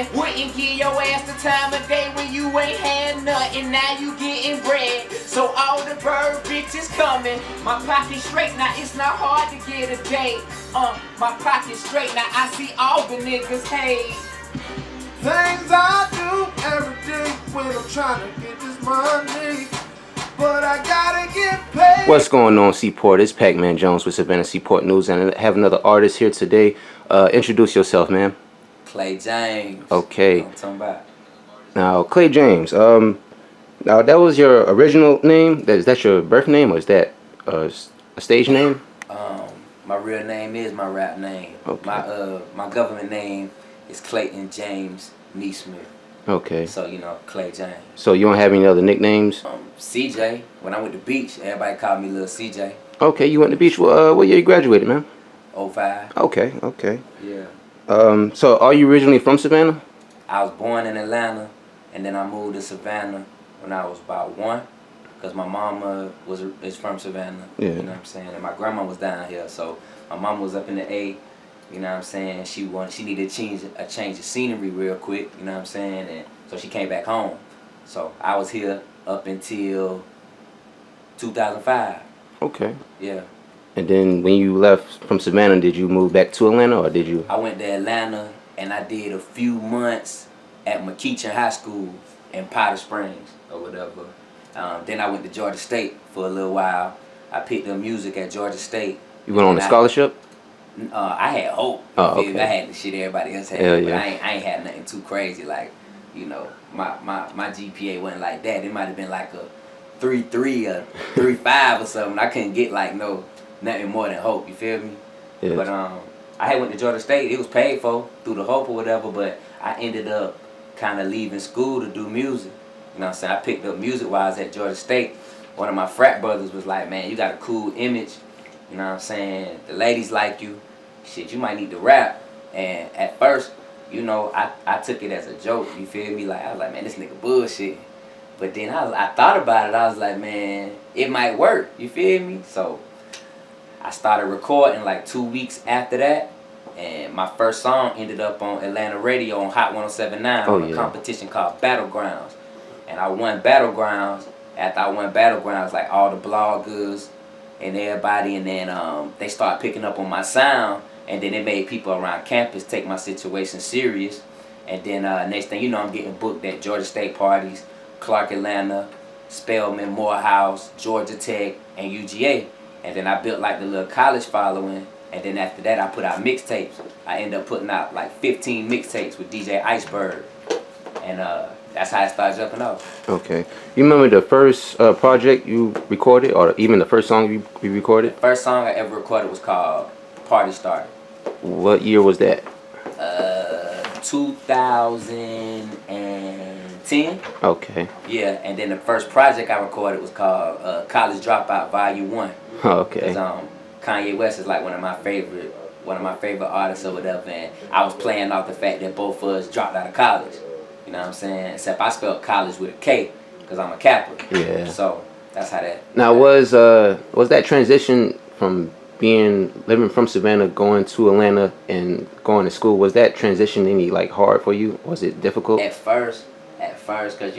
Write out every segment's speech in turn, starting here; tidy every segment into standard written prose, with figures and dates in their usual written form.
man wouldn't give your ass the time of day when you ain't had nothing. Now you getting bread, so all the bird bitches coming. My pocket straight, now it's not hard to get a date. My pocket straight, now I see all the niggas hate. Things I do every day when I'm trying to get this money, but I gotta get paid. What's going on, Seaport? It's Pacman Jones with Savannah Seaport News, and I have another artist here today. Introduce yourself, man. Clay James. Okay. You know what I'm talking about? Now, Clay James. Now that was your original name. Is that your birth name, or is that a stage name? My real name is my rap name. Okay. My government name is Clayton James Neesmith. Okay. So Clay James. So you don't have any other nicknames? CJ. When I went to the beach, everybody called me Little CJ. Okay, you went to the beach. What year you graduated, man? 05. Okay. Yeah. So are you originally from Savannah? I was born in Atlanta, and then I moved to Savannah when I was about 1, because my mama is from Savannah. Yeah. You know what I'm saying? And my grandma was down here, so my mama was up in the A. You know what I'm saying? She needed a change of scenery real quick. You know what I'm saying? And so she came back home. So I was here up until 2005. Okay. Yeah. And then when you left from Savannah, did you move back to Atlanta, or did you? I went to Atlanta, and I did a few months at McEachin High School in Powder Springs or whatever. Then I went to Georgia State for a little while. I picked up music at Georgia State. You went on a scholarship? I had hope. Oh, okay. I had the shit everybody else had, but I ain't had nothing too crazy. Like, my GPA wasn't like that. It might have been like a 3.3 or 3.5 or something. I couldn't get like nothing more than hope. You feel me? Yes. But I had went to Georgia State. It was paid for through the hope or whatever. But I ended up kind of leaving school to do music. You know what I'm saying? I picked up music while I was at Georgia State. One of my frat brothers was like, "Man, you got a cool image. You know what I'm saying? The ladies like you. Shit, you might need to rap." And at first, I took it as a joke. You feel me? Like, I was like, "Man, this nigga bullshit." But then I thought about it. I was like, "Man, it might work." You feel me? So I started recording like 2 weeks after that. And my first song ended up on Atlanta radio on Hot 107.9 on a competition called Battlegrounds. And I won Battlegrounds. After I won Battlegrounds, like all the bloggers and everybody, and then they started picking up on my sound, and then it made people around campus take my situation serious. And then next thing you know, I'm getting booked at Georgia State parties, Clark Atlanta, Spelman, Morehouse, Georgia Tech, and UGA. And then I built like the little college following, and then after that I put out mixtapes. I ended up putting out like 15 mixtapes with DJ Iceberg, and that's how I started jumping off. Okay. You remember the first project you recorded, or even the first song you recorded? The first song I ever recorded was called Party Starter. What year was that? 2010. Okay. Yeah, and then the first project I recorded was called College Dropout Volume 1. Okay. Because Kanye West is like one of my favorite artists or whatever, and I was playing off the fact that both of us dropped out of college. You know what I'm saying? Except I spelled college with a K because I'm a Kappa. Yeah. So that's how that. Now was that transition from living from Savannah, going to Atlanta and going to school, was that transition any like hard for you? Was it difficult? At first, because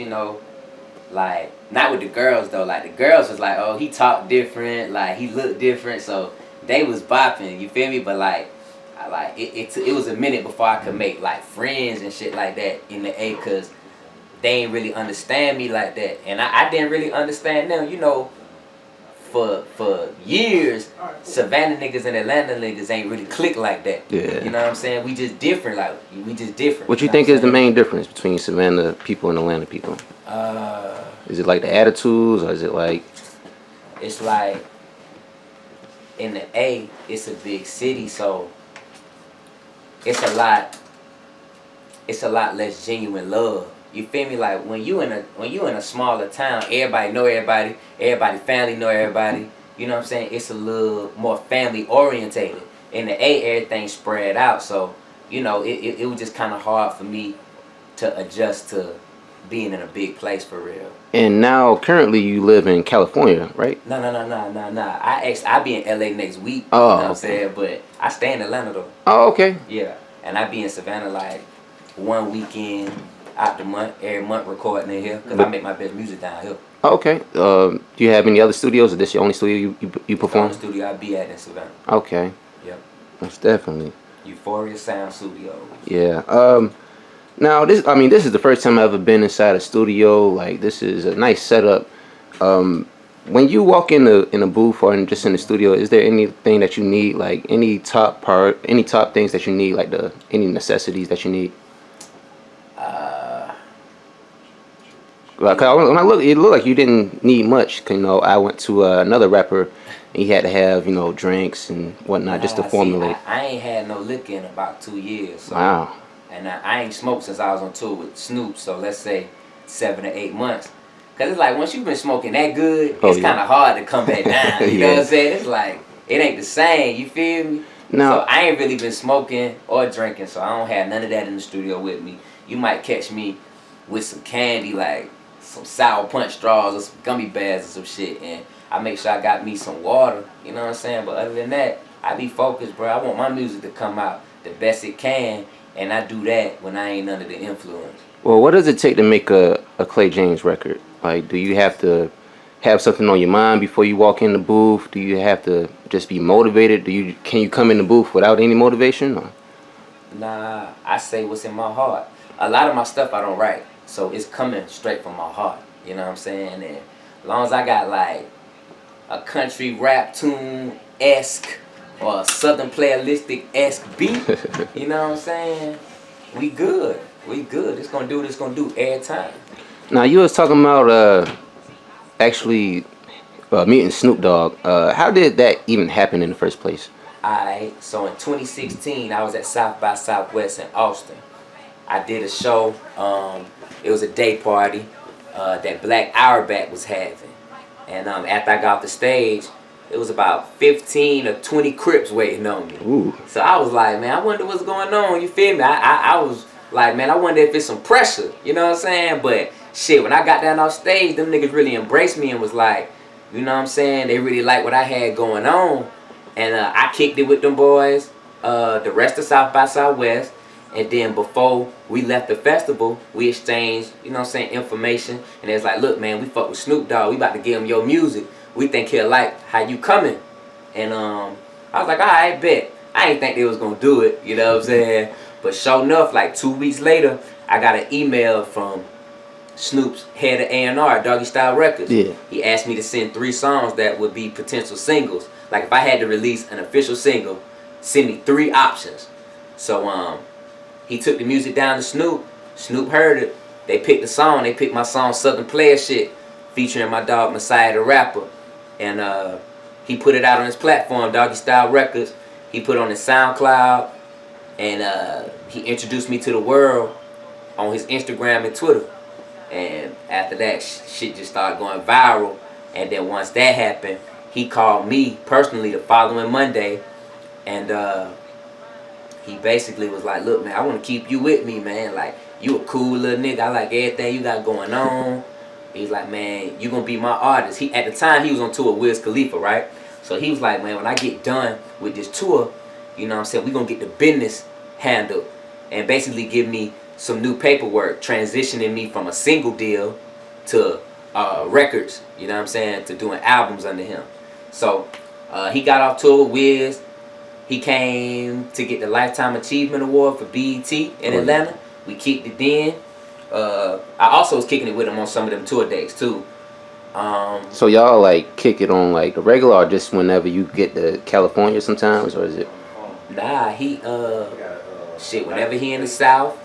like not with the girls though. Like the girls was like, oh, he talked different, like he looked different, so they was bopping. You feel me? But like. It was a minute before I could make like friends and shit like that in the A, cause they ain't really understand me like that, and I didn't really understand them. For years, Savannah niggas and Atlanta niggas ain't really click like that. Yeah. You know what I'm saying? We just different. Like we just different. What you think is the main difference between Savannah people and Atlanta people? Is it like the attitudes, or is it like? It's like in the A, it's a big city, so. It's a lot less genuine love. You feel me? Like when you in a smaller town, everybody know everybody family know everybody. You know what I'm saying? It's a little more family orientated. In the A, everything's spread out, so it was just kind of hard for me to adjust to being in a big place for real. And now currently you live in California, right? No. I be in LA next week. Oh, you know what I'm saying? But I stay in Atlanta though. Oh, okay. Yeah. And I be in Savannah like one weekend out the month, every month recording in here, because I make my best music down here. Okay. Do you have any other studios, or this your only studio you perform? The studio I be at in Savannah. Okay. Yep. Most definitely. Euphoria Sound Studios. Yeah. Now this is the first time I've ever been inside a studio. Like, this is a nice setup. When you walk in a booth or just in the studio, is there anything that you need, like any top things that you need, like any necessities that you need? Like, when I look, it looked like you didn't need much. You know, I went to another rapper, and he had to have, you know, drinks and whatnot just to formulate. I ain't had no liquor in about 2 years. So, wow. And I ain't smoked since I was on tour with Snoop. So let's say 7 to 8 months. Cause it's like once you've been smoking that good, it's kind of hard to come back down. You know what I'm saying? It's like it ain't the same. You feel me? No. So I ain't really been smoking or drinking. So I don't have none of that in the studio with me. You might catch me with some candy, like some sour punch straws or some gummy bears or some shit, and I make sure I got me some water. You know what I'm saying? But other than that, I be focused, bro. I want my music to come out the best it can, and I do that when I ain't under the influence. Well, what does it take to make a Clay James record? Like, do you have to have something on your mind before you walk in the booth? Do you have to just be motivated? Can you come in the booth without any motivation? Or? Nah, I say what's in my heart. A lot of my stuff I don't write, so it's coming straight from my heart. You know what I'm saying? And as long as I got like a country rap tune-esque or a southern playalistic-esque beat, you know what I'm saying? We good. We good. It's gonna do what it's gonna do every time. Now, you was talking about actually meeting Snoop Dogg. How did that even happen in the first place? Alright, so in 2016, I was at South by Southwest in Austin. I did a show. It was a day party that Black Auerbach was having. And after I got off the stage, it was about 15 or 20 Crips waiting on me. Ooh. So I was like, man, I wonder what's going on. You feel me? I was like, man, I wonder if it's some pressure. You know what I'm saying? But shit, when I got down off stage, them niggas really embraced me and was like, you know what I'm saying? They really liked what I had going on. And I kicked it with them boys, the rest of South by Southwest. And then before we left the festival, we exchanged, you know what I'm saying, information. And it's like, look, man, we fuck with Snoop Dogg. We about to give him your music. We think he'll like how you coming. And I was like, all right, bet. I ain't think they was going to do it, you know what I'm saying? But sure enough, like 2 weeks later, I got an email from Snoop's head of A&R, Doggy Style Records. Yeah. He asked me to send 3 songs that would be potential singles. Like if I had to release an official single, send me 3 options. So he took the music down to Snoop. Snoop heard it. They picked the song. They picked my song Southern Player Shit, featuring my dog Messiah the Rapper. And he put it out on his platform, Doggy Style Records. He put it on his SoundCloud. And he introduced me to the world on his Instagram and Twitter. And after that, shit just started going viral. And then once that happened, he called me personally the following Monday. And he basically was like, look, man, I want to keep you with me, man. Like, you a cool little nigga. I like everything you got going on. He's like, man, you going to be my artist. At the time, he was on tour with Wiz Khalifa, right? So he was like, man, when I get done with this tour, you know what I'm saying, we going to get the business handled. And basically give me some new paperwork, transitioning me from a single deal to records, you know what I'm saying, to doing albums under him. So he got off tour with Wiz. He came to get the Lifetime Achievement Award for BET in Atlanta. We kicked it then. I also was kicking it with him on some of them tour dates too. So y'all like kick it on like the regular, or just whenever you get to California sometimes, or is it? Nah, he shit, whenever he in the South,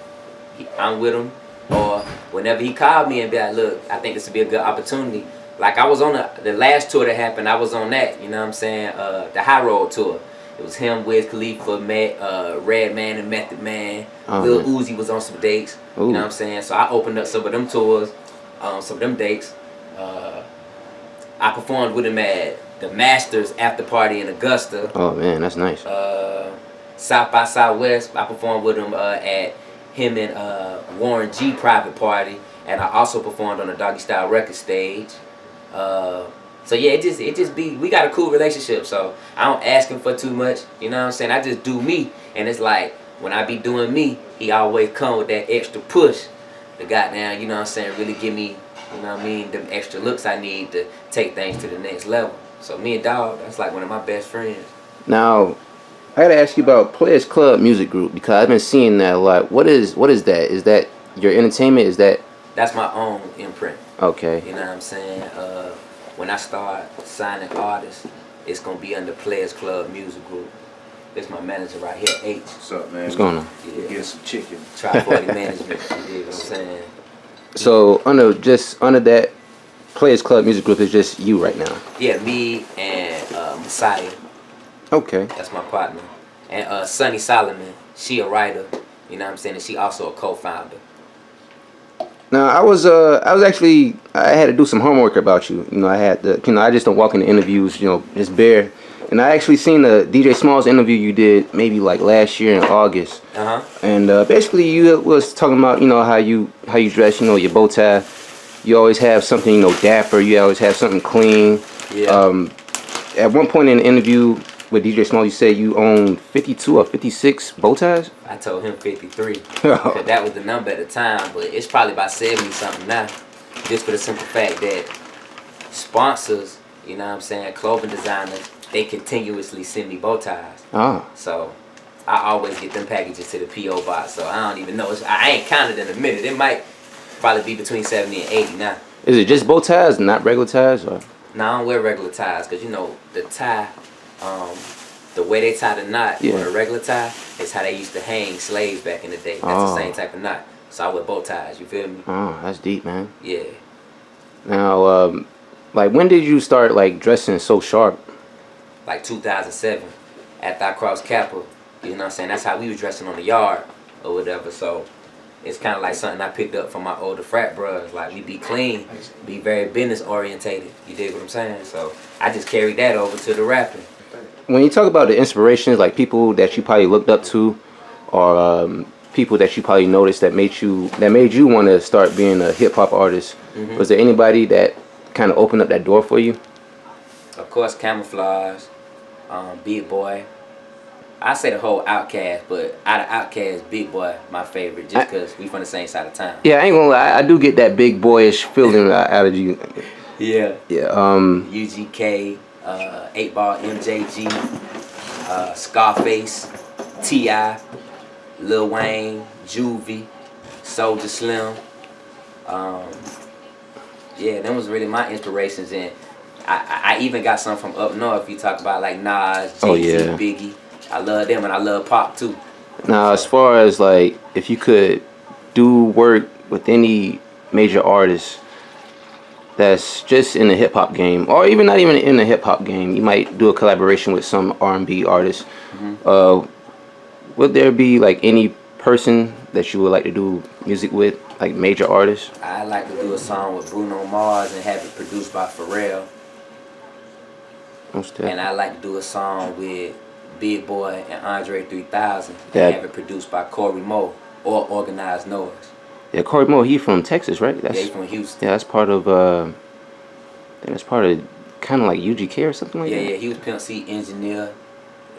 I'm with him. Or whenever he called me and be like, look, I think this would be a good opportunity. Like I was on the last tour that happened, I was on that, you know what I'm saying? The High Road tour. It was him, Wiz Khalifa, Redman and Method Man. Lil Uzi was on some dates. Ooh. You know what I'm saying? So I opened up some of them tours, some of them dates. I performed with him at the Masters after party in Augusta. Oh man, that's nice. South by Southwest, I performed with him at him and Warren G private party, and I also performed on the Doggy Style Record stage. So yeah, it just be, we got a cool relationship, so I don't ask him for too much, you know what I'm saying? I just do me, and it's like when I be doing me, he always come with that extra push. The goddamn, you know what I'm saying, really give me, you know what I mean, them extra looks I need to take things to the next level. So me and Dog, that's like one of my best friends. Now, I gotta ask you about Players Club Music Group because I've been seeing that a lot. What is that? Is that your entertainment? Is that That's my own imprint. okay? You know what I'm saying? When I start signing artists, it's gonna be under Players Club Music Group. This my manager right here, H. What's up, man? What's going on? Yeah. Get some chicken. Try 40 management. You dig what I'm saying? So under that Players Club Music Group is just you right now. Yeah, me and Messiah. Okay. That's my partner. And Sunny Solomon, she a writer, you know what I'm saying, and she also a co-founder. Now I was actually I had to do some homework about you. You know, I had to, you know, I just don't walk into interviews, you know, just bare. And I actually seen the DJ Smalls interview you did maybe like last year in August. And basically you was talking about, you know, how you dress, you know, your bow tie. You always have something, you know, dapper. You always have something clean. Yeah. At one point in the interview with DJ Smalls, you said you own 52 or 56 bow ties. I told him 53. 'Cause that was the number at the time, but it's probably about 70 something now. Just for the simple fact that sponsors, you know what I'm saying, clothing designers, they continuously send me bow ties. Ah. So I always get them packages to the P.O. box. So I don't even know. I ain't counted in a minute. It might probably be between 70 and 80 now. Is it just bow ties, not regular ties, or? Now I don't wear regular ties because you know the tie, the way they tie the knot on a regular tie is how they used to hang slaves back in the day. That's the same type of knot. So I wear bow ties. You feel me? Oh, that's deep, man. Yeah. Now, like when did you start like dressing so sharp? Like 2007, after I crossed Kappa. You know what I'm saying? That's how we was dressing on the yard or whatever. So it's kind of like something I picked up from my older frat bros. Like we be clean, be very business orientated. You dig what I'm saying? So I just carried that over to the rapping. When you talk about the inspirations, like people that you probably looked up to, or people that you probably noticed that made you want to start being a hip hop artist, was there anybody that kind of opened up that door for you? Of course, Camouflage, Big Boy. I say the whole Outkast, but out of Outkast, Big Boy my favorite, just because we from the same side of town. Yeah, I ain't gonna lie, I do get that big boyish feeling out of you. Yeah. Yeah. UGK, 8 Ball MJG, Scarface, T.I., Lil Wayne, Juvie, Soulja Slim. Yeah, them was really my inspirations, and I even got some from up north. You talk about like Nas, Jay-Z, Biggie. I love them, and I love pop too. Now, as far as like, if you could do work with any major artist that's just in the hip hop game, or even not even in the hip hop game, you might do a collaboration with some R&B artist. Would there be like any person that you would like to do music with, like major artists? I'd like to do a song with Bruno Mars and have it produced by Pharrell. And I'd like to do a song with Big Boy and Andre 3000 and have it produced by Corey Moe or Organized Noise. Yeah, Corey Moe, he from Texas, right? Yeah, he's from Houston. Yeah, that's part of I think that's part of kind of like UGK or something like that. Yeah, he was Pimp C engineer.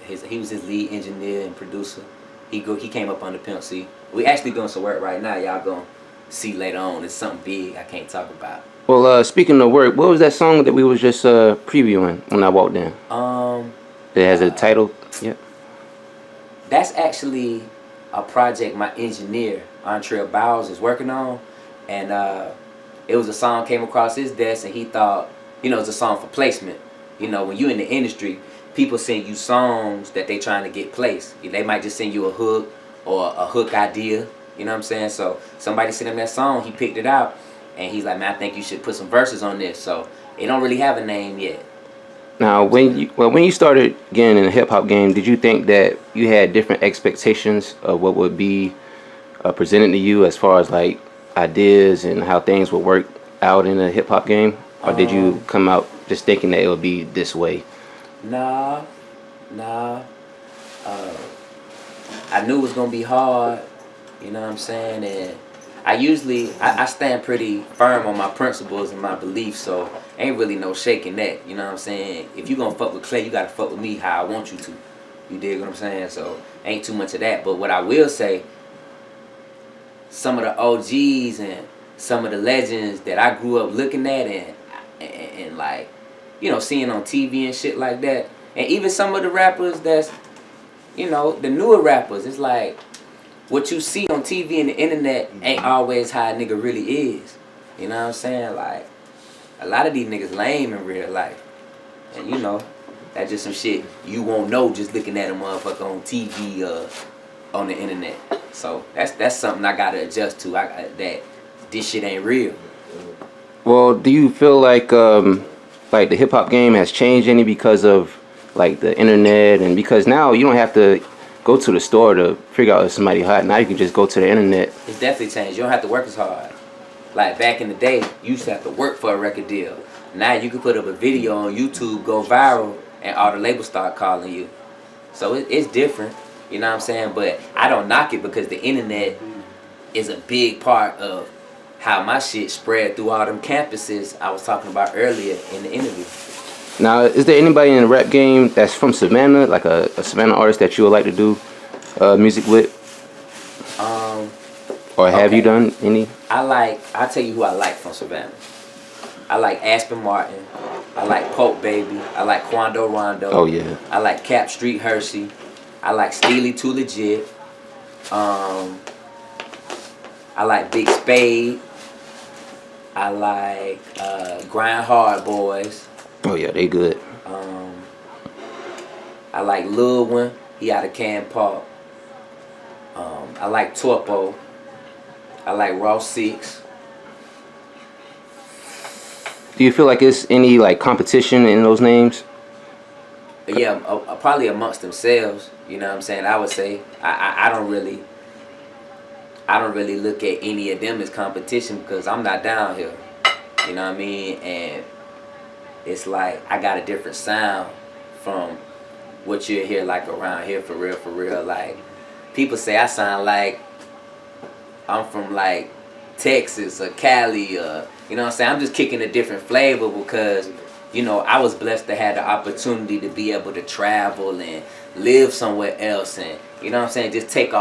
He was his lead engineer and producer. He came up under Pimp C. We actually doing some work right now. Y'all gonna see later on. It's something big I can't talk about. Well, speaking of work, what was that song that we was just previewing when I walked in? It has a title. Yeah. That's actually a project my engineer Antrell Bowles is working on, and it was a song came across his desk, and he thought, you know, it's a song for placement. You know, when you in the industry, people send you songs that they trying to get placed. They might just send you a hook or a hook idea. You know what I'm saying? So somebody sent him that song, he picked it out, and he's like, man, I think you should put some verses on this. So it don't really have a name yet. Now, when you started getting in the hip hop game, did you think that you had different expectations of what would be presented to you as far as like ideas and how things would work out in the hip hop game, or did you come out just thinking that it would be this way? Nah. I knew it was gonna be hard. You know what I'm saying? And I stand pretty firm on my principles and my beliefs, so ain't really no shaking that. You know what I'm saying? If you gonna fuck with Clay, you gotta fuck with me how I want you to. You dig what I'm saying? So ain't too much of that. But what I will say, some of the OGs and some of the legends that I grew up looking at and like, you know, seeing on TV and shit like that, and even some of the rappers that's, you know, the newer rappers, it's like what you see on TV and the internet ain't always how a nigga really is. You know what I'm saying? Like, a lot of these niggas lame in real life. And you know, that's just some shit you won't know just looking at a motherfucker on TV on the internet. So that's something I gotta adjust to. That this shit ain't real. Well, do you feel like the hip hop game has changed any because of like the internet, and because now you don't have to go to the store to figure out if somebody hot. Now you can just go to the internet. It's definitely changed. You don't have to work as hard. Like back in the day, you used to have to work for a record deal. Now you can put up a video on YouTube, go viral, and all the labels start calling you. So it's different, you know what I'm saying? But I don't knock it because the internet is a big part of how my shit spread through all them campuses I was talking about earlier in the interview. Now, is there anybody in the rap game that's from Savannah, like a Savannah artist that you would like to do music with? Or have you done any? I'll tell you who I like from Savannah. I like Aspen Martin. I like Pope Baby. I like Quando Rondo. Oh, yeah. I like Cap Street Hershey. I like Steely Too Legit. I like Big Spade. I like Grind Hard Boys. Oh, yeah, they good. I like Lil One. He out of Can Park. I like Torpo. I like Raw 6. Do you feel like it's any like competition in those names? Yeah, probably amongst themselves. You know what I'm saying? I would say I don't really look at any of them as competition because I'm not down here. You know what I mean? And it's like I got a different sound from what you hear like around here for real. Like people say I sound like I'm from like Texas or Cali or, you know what I'm saying? I'm just kicking a different flavor because, you know, I was blessed to have the opportunity to be able to travel and live somewhere else and, you know what I'm saying, just take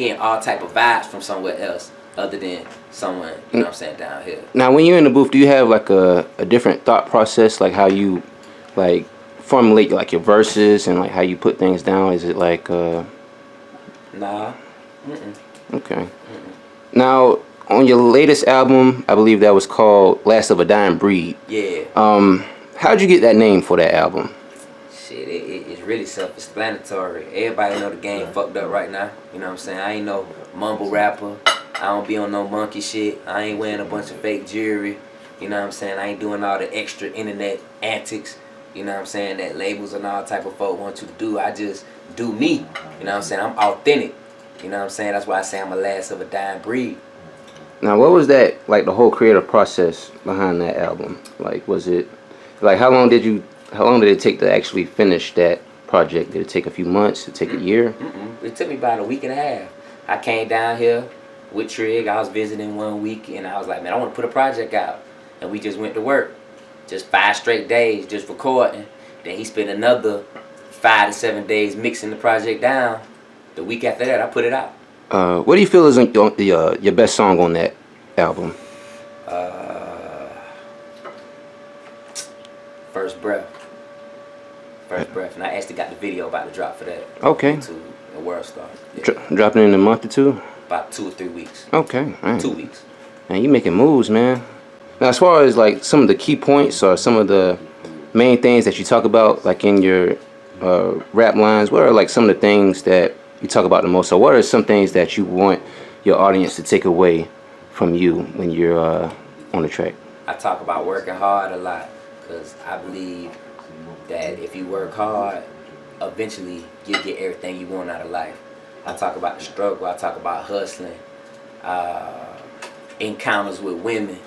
in all type of vibes from somewhere else other than someone, you know what I'm saying, down here. Now, when you're in the booth, do you have like a different thought process, like how you like formulate like your verses and like how you put things down? Is it like Nah. Okay. Mm-mm. Now, on your latest album, I believe that was called Last of a Dying Breed. Yeah. How'd you get that name for that album? Shit, it's really self-explanatory. Everybody know the game fucked up right now. You know what I'm saying? I ain't no mumble rapper. I don't be on no monkey shit. I ain't wearing a bunch of fake jewelry. You know what I'm saying? I ain't doing all the extra internet antics. You know what I'm saying? That labels and all type of folk want you to do. I just do me. You know what I'm saying? I'm authentic. You know what I'm saying? That's why I say I'm a last of a dying breed. Now, what was that, like the whole creative process behind that album? Like, was it, like how long did it take to actually finish that project? Did it take a few months? Did it take a year? It took me about a week and a half. I came down here with Trig. I was visiting 1 week and I was like, man, I want to put a project out. And we just went to work. Just 5 straight days just recording. Then he spent another 5 to 7 days mixing the project down. The week after that, I put it out. What do you feel is your best song on that album? First Breath. And I actually got the video about to drop for that. Okay. To the World Star. Yeah. Dropping in a month or two? About 2 or 3 weeks. Okay. Man. 2 weeks. Man, you making moves, man. Now, as far as like some of the key points or some of the main things that you talk about, like in your rap lines, what are like some of the things that you talk about the most? So what are some things that you want your audience to take away from you when you're on the track? I talk about working hard a lot because I believe that if you work hard, eventually you'll get everything you want out of life. I talk about the struggle. I talk about hustling, encounters with women.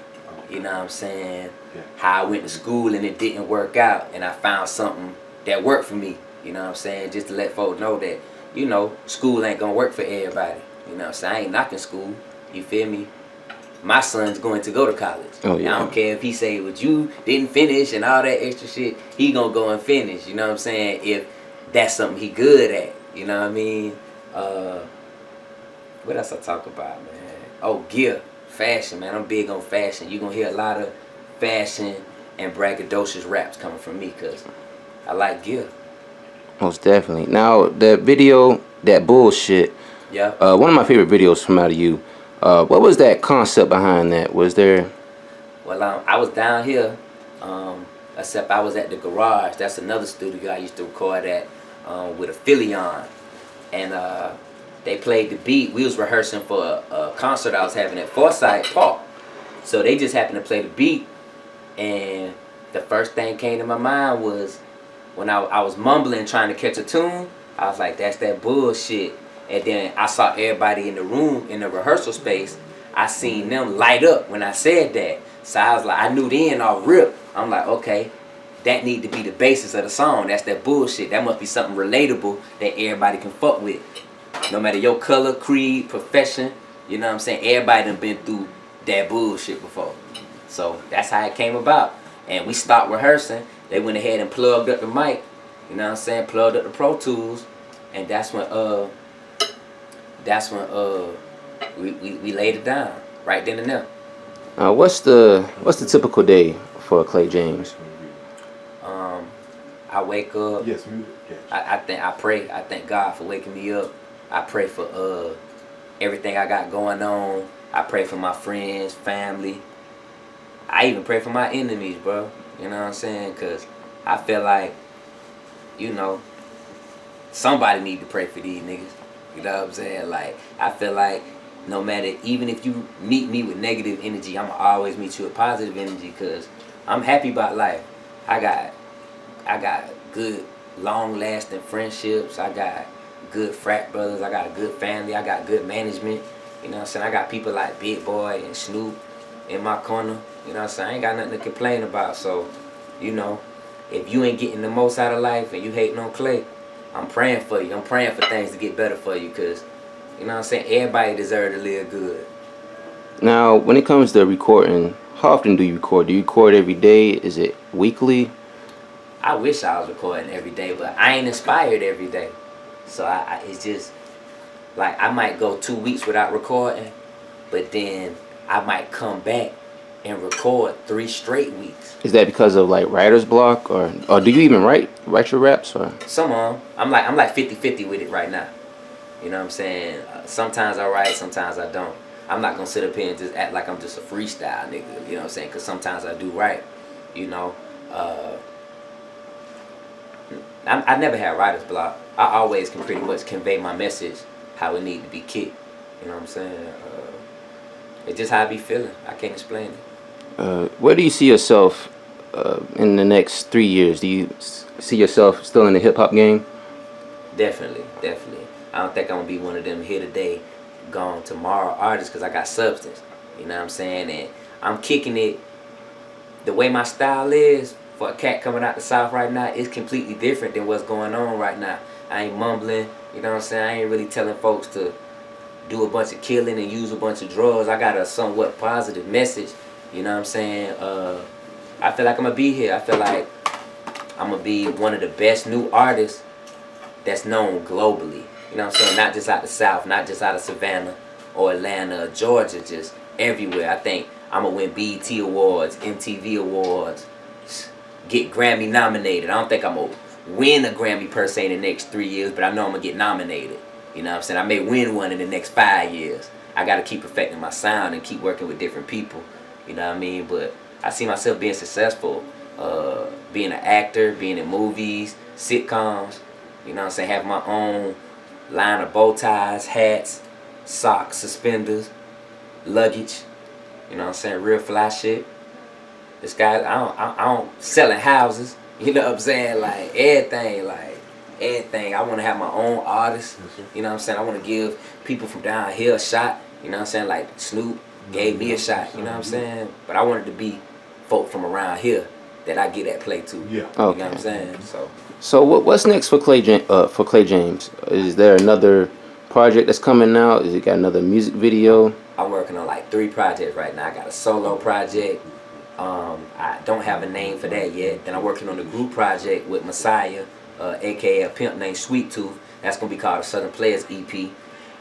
You know what I'm saying? How I went to school and it didn't work out and I found something that worked for me. You know what I'm saying? Just to let folks know that, you know, school ain't gonna work for everybody. You know what I'm saying? I ain't knocking school. You feel me? My son's going to go to college. Oh, yeah. I don't care if he say, well, you didn't finish and all that extra shit. He gonna go and finish. You know what I'm saying? If that's something he good at. You know what I mean? What else I talk about, man? Oh, gear, fashion, man. I'm big on fashion. You're gonna hear a lot of fashion and braggadocious raps coming from me, cause I like gear. Most definitely. Now that video, that bullshit. Yeah. One of my favorite videos from out of you. What was that concept behind that? Was there? Well, I was down here, except I was at the garage. That's another studio I used to record at with a Phillion, and they played the beat. We was rehearsing for a concert I was having at Forsyth Park, so they just happened to play the beat, and the first thing came to my mind was when I was mumbling trying to catch a tune. I was like, that's that bullshit. And then I saw everybody in the room, in the rehearsal space. I seen them light up when I said that. So I was like, I knew then off rip. I'm like, okay, that need to be the basis of the song. That's that bullshit. That must be something relatable that everybody can fuck with. No matter your color, creed, profession, you know what I'm saying? Everybody done been through that bullshit before. So that's how it came about. And we stopped rehearsing. They went ahead and plugged up the mic. You know what I'm saying? Plugged up the Pro Tools. And that's when we laid it down right then and there. What's the typical day for Clay James? I wake up. Yes, I pray. I thank God for waking me up. I pray for everything I got going on. I pray for my friends, family. I even pray for my enemies, bro. You know what I'm saying? Cause I feel like, you know, somebody need to pray for these niggas. You know what I'm saying? Like, I feel like no matter, even if you meet me with negative energy, I'ma always meet you with positive energy, cause I'm happy about life. I got good, long-lasting friendships. I got good frat brothers. I got a good family. I got good management. You know what I'm saying? I got people like Big Boy and Snoop in my corner. You know what I'm saying? I ain't got nothing to complain about. So, you know, if you ain't getting the most out of life and you hating on Clay, I'm praying for you. I'm praying for things to get better for you, because, you know what I'm saying, everybody deserves to live good. Now, when it comes to recording, how often do you record? Do you record every day? Is it weekly? I wish I was recording every day, but I ain't inspired every day. So it's just, like, I might go 2 weeks without recording, but then I might come back and record 3 straight weeks. Is that because of like writer's block, or do you even write your raps? Or Some of them. I'm like 50-50 with it right now. You know what I'm saying? Sometimes I write, sometimes I don't. I'm not gonna sit up here and just act like I'm just a freestyle nigga. You know what I'm saying? Because sometimes I do write. You know, I never had writer's block. I always can pretty much convey my message how it need to be kicked. You know what I'm saying? It's just how I be feeling. I can't explain it. where do you see yourself in the next 3 years? Do you see yourself still in the hip hop game? Definitely. I don't think I'm gonna be one of them here today, gone tomorrow artists, because I got substance. You know what I'm saying? And I'm kicking it. The way my style is for a cat coming out the South right now is completely different than what's going on right now. I ain't mumbling. You know what I'm saying? I ain't really telling folks to do a bunch of killing and use a bunch of drugs. I got a somewhat positive message. You know what I'm saying? I feel like I'm gonna be here. I feel like I'm gonna be one of the best new artists that's known globally. You know what I'm saying? Not just out the South, not just out of Savannah or Atlanta or Georgia, just everywhere. I think I'm gonna win BET Awards, MTV Awards, get Grammy nominated. I don't think I'm gonna win a Grammy per se in the next 3 years, but I know I'm gonna get nominated. You know what I'm saying? I may win one in the next 5 years. I gotta keep perfecting my sound and keep working with different people. You know what I mean? But I see myself being successful, being an actor, being in movies, sitcoms. You know what I'm saying? Have my own line of bow ties, hats, socks, suspenders, luggage. You know what I'm saying? Real fly shit. This guy, I don't selling houses. You know what I'm saying? Like everything. I want to have my own artists. You know what I'm saying? I want to give people from down here a shot. You know what I'm saying? Like Snoop gave me a shot. You know what I'm saying? But I wanted to be folk from around here that I get at play to. Yeah. Okay. You know what I'm saying? So what's next for Clay James? Is there another project that's coming out? Is it got another music video? I'm working on like 3 projects right now. I got a solo project. I don't have a name for that yet. Then I'm working on the group project with Messiah aka a pimp named Sweet Tooth. That's gonna be called the Southern Players EP.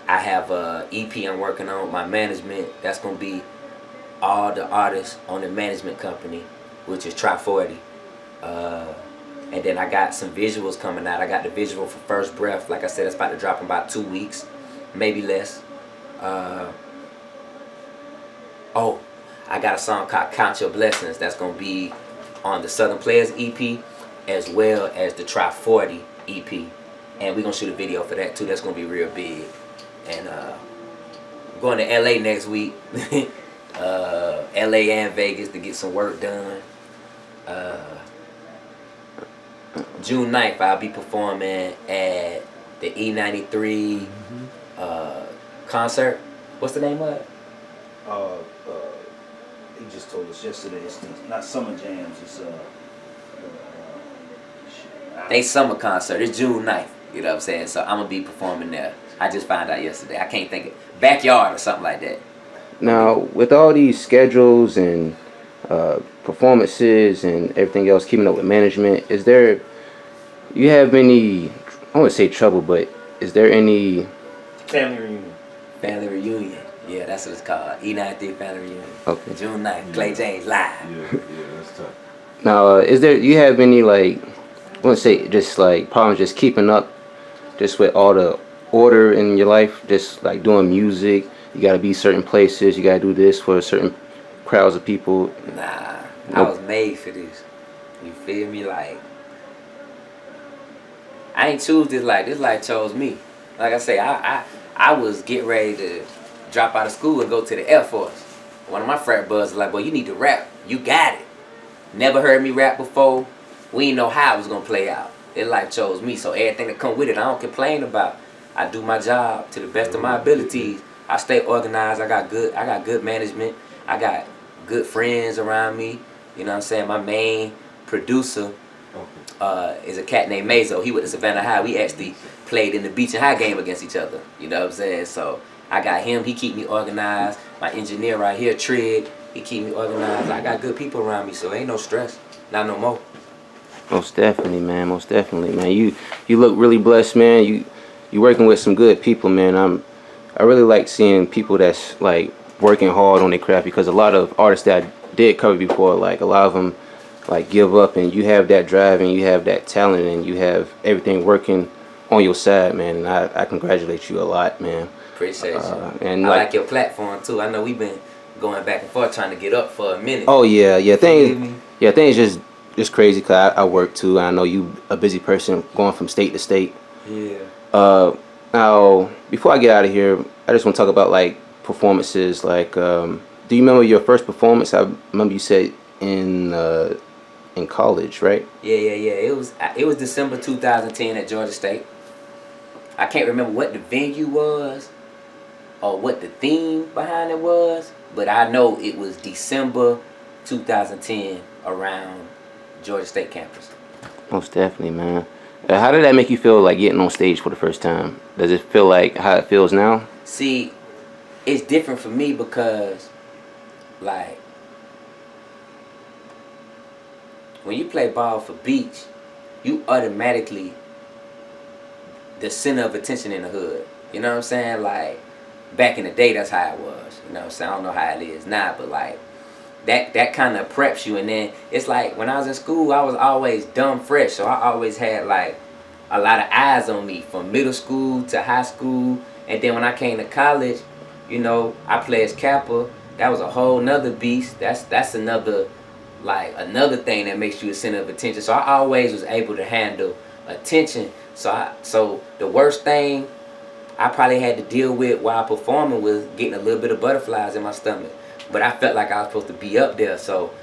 I have a EP I'm working on with my management. That's gonna be all the artists on the management company, which is Try 40. And then I got some visuals coming out. I got the visual for First Breath. Like I said, it's about to drop in about 2 weeks, maybe less. Oh, I got a song called Count Your Blessings that's going to be on the Southern Players EP as well as the Try 40 EP. And we're going to shoot a video for that too. That's going to be real big. And I'm going to LA next week. LA and Vegas to get some work done. June 9th, I'll be performing at the E93 concert. What's the name of it? He just told us yesterday. It's not Summer Jams. It's They summer concert. It's June 9th. You know what I'm saying? So I'm gonna be performing there. I just found out yesterday. I can't think of backyard or something like that. Now, with all these schedules and performances and everything else, keeping up with management, is there, you have any, I wouldn't say trouble, but is there any family reunion. Family reunion. Yeah, that's what it's called. E93 family reunion. Okay. June 9th. Clay James live. Yeah, that's tough. Now, is there, you have any, like, I wouldn't say just like problems just keeping up just with all the order in your life, just like doing music, you gotta be certain places, you gotta do this for certain crowds of people? Nah, I was made for this. You feel me? Like, I ain't choose this life. This life chose me. Like I say, I was getting ready to drop out of school and go to the Air Force. One of my frat buds was like, boy, you need to rap. You got it. Never heard me rap before. We didn't know how it was gonna play out. This life chose me, so everything that come with it, I don't complain about. I do my job to the best of my abilities. I stay organized. I got good management. I got good friends around me. You know what I'm saying? My main producer is a cat named Mazo. He went to Savannah High. We actually played in the beach and high game against each other. You know what I'm saying? So I got him. He keep me organized. My engineer right here, Trig, he keep me organized. I got good people around me, so ain't no stress. Not no more. Most definitely, man. Most definitely, man. You look really blessed, man. You working with some good people, man. I really like seeing people that's like working hard on their craft, because a lot of artists that I did cover before, like a lot of them like give up, and you have that drive and you have that talent and you have everything working on your side, man. And I congratulate you a lot, man. Appreciate you. And I like your platform too. I know we've been going back and forth trying to get up for a minute. Oh yeah. Things just crazy, cause I work too. I know you a busy person going from state to state. Yeah. Now before I get out of here, I just want to talk about like performances. Like, do you remember your first performance? I remember you said in college, right? Yeah. It was December 2010 at Georgia State. I can't remember what the venue was or what the theme behind it was, but I know it was December 2010 around Georgia State campus. Most definitely, man. How did that make you feel, like getting on stage for the first time? Does it feel like how it feels now? See, it's different for me because, like, when you play ball for Beach, you automatically the center of attention in the hood. You know what I'm saying? Like, back in the day, that's how it was. You know what I'm saying? I don't know how it is now, but like, that kind of preps you. And then it's like when I was in school, I was always dumb fresh, so I always had like a lot of eyes on me from middle school to high school. And then when I came to college, you know, I played Kappa. That was a whole nother beast. That's another thing that makes you a center of attention. So I always was able to handle attention. So the worst thing I probably had to deal with while performing was getting a little bit of butterflies in my stomach. But I felt like I was supposed to be up there, so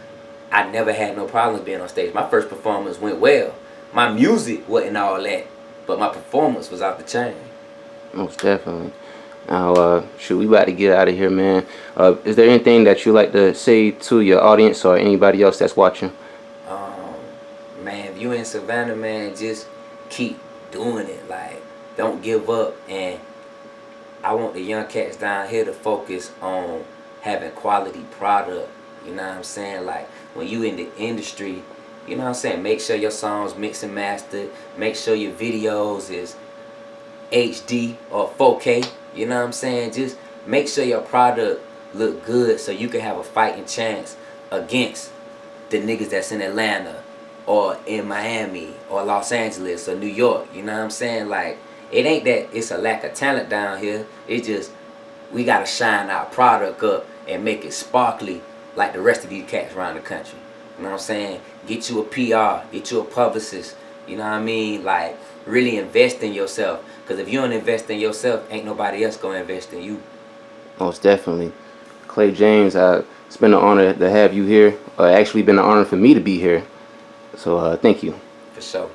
I never had no problems being on stage. My first performance went well. My music wasn't all that, but my performance was off the chain. Most definitely. Now, we about to get out of here, man. Is there anything that you like to say to your audience or anybody else that's watching? Man, if you in Savannah, man, just keep doing it. Like, don't give up. And I want the young cats down here to focus on having quality product. You know what I'm saying? Like, when you in the industry, You know what I'm saying? Make sure your songs mix and mastered. Make sure your videos is HD or 4K. You know what I'm saying? Just make sure your product look good so you can have a fighting chance against the niggas that's in Atlanta or in Miami or Los Angeles or New York. You know what I'm saying? Like, it ain't that it's a lack of talent down here. It's just we gotta shine our product up and make it sparkly like the rest of these cats around the country. You know what I'm saying? Get you a PR, get you a publicist. You know what I mean? Like, really invest in yourself. Because if you don't invest in yourself, ain't nobody else gonna invest in you. Most definitely. Clay James, it's been an honor to have you here. Actually been an honor for me to be here. So thank you. For sure.